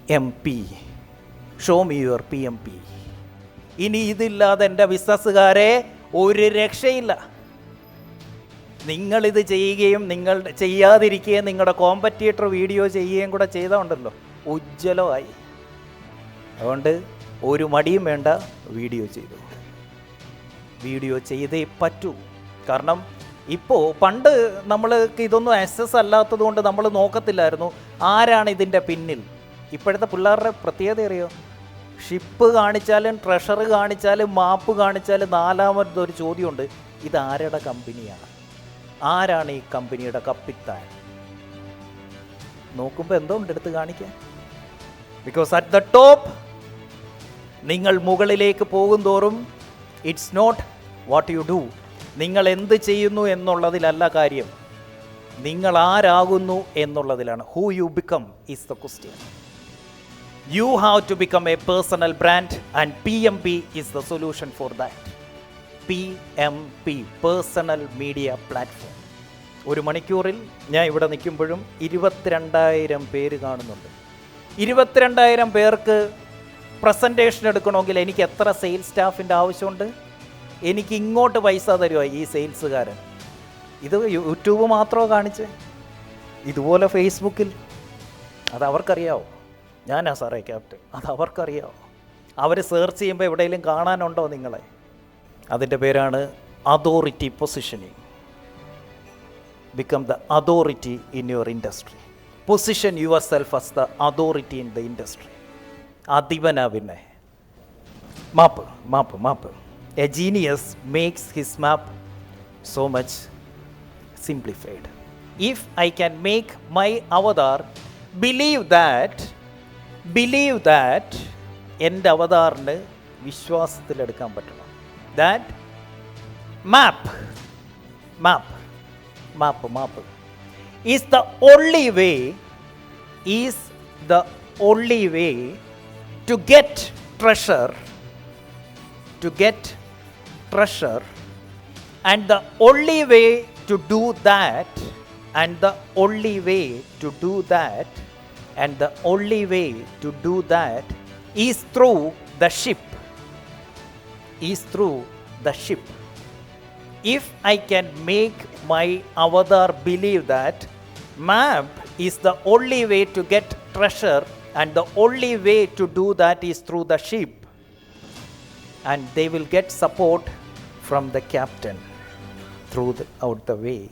PMP. Show me your PMP. ഇനി ഇതില്ലാതെ എൻ്റെ ബിസിനസ്സുകാരെ ഒരു രക്ഷയില്ല. നിങ്ങളിത് ചെയ്യുകയും നിങ്ങൾ ചെയ്യാതിരിക്കുകയും നിങ്ങളുടെ കോമ്പറ്റീറ്റർ വീഡിയോ ചെയ്യുകയും കൂടെ ചെയ്താൽ ഉജ്ജ്വലമായി. അതുകൊണ്ട് ഒരു മടിയും വേണ്ട, വീഡിയോ ചെയ്തേ പറ്റൂ. കാരണം ഇപ്പോൾ പണ്ട് നമ്മൾക്ക് ഇതൊന്നും ആക്സസ് അല്ലാത്തത് കൊണ്ട് നമ്മൾ നോക്കത്തില്ലായിരുന്നു ആരാണ് ഇതിൻ്റെ പിന്നിൽ. ഇപ്പോഴത്തെ പിള്ളേരുടെ പ്രത്യേകത അറിയോ? ഷിപ്പ് കാണിച്ചാലും ട്രഷർ കാണിച്ചാലും മാപ്പ് കാണിച്ചാലും നാലാമതൊരു ചോദ്യമുണ്ട്, ഇതാരുടെ കമ്പനിയാണ്, ആരാണ് ഈ കമ്പനിയുടെ കപ്പിത്താൻ? നോക്കുമ്പോൾ എന്തോ ഉണ്ട് എടുത്ത് കാണിക്കാൻ. ബിക്കോസ് അറ്റ് ദ ടോപ്പ് നിങ്ങൾ മുകളിലേക്ക് പോകും തോറും it's not what you do, നിങ്ങൾ എന്ത് ചെയ്യുന്നു എന്നുള്ളതിലല്ല കാര്യം, നിങ്ങൾ ആരാകുന്നു എന്നുള്ളതിലാണ്. Who you become is the question. You have to become a personal brand and PMP is the solution for that. PMP, Personal Media Platform. ഒരു മണിക്കൂറിൽ ഞാൻ ഇവിടെ നിൽക്കുമ്പോഴും 22,000 പേര് കാണുന്നുണ്ട്. 22,000 പേർക്ക് പ്രസൻറ്റേഷൻ എടുക്കണമെങ്കിൽ എനിക്ക് എത്ര സെയിൽസ് സ്റ്റാഫിൻ്റെ ആവശ്യമുണ്ട്? എനിക്ക് ഇങ്ങോട്ട് പൈസ തരുമോ ഈ സെയിൽസുകാരൻ? ഇത് യൂട്യൂബ് മാത്രമോ കാണിച്ച്? ഇതുപോലെ ഫേസ്ബുക്കിൽ അത് അവർക്കറിയാവോ? ഞാനാ സാറേ ക്യാപ്റ്റൻ, അത് അവർക്കറിയാമോ? അവർ സെർച്ച് ചെയ്യുമ്പോൾ എവിടെയെങ്കിലും കാണാനുണ്ടോ നിങ്ങളെ? അതിൻ്റെ പേരാണ് authority positioning. Become the authority in your industry. Position yourself as the authority in the industry. അധിപനാ പിന്നെ. Map. A genius makes his map so much simplified. If I can make my avatar believe that എൻ്റെ അവതാറിന് വിശ്വാസത്തിലെടുക്കാൻ പറ്റണം. That map is the only way to get treasure and the only way to do that and the only way to do that is through the ship. If I can make my avatar believe that map is the only way to get treasure and the only way to do that is through the ship, and they will get support from the captain throughout the way.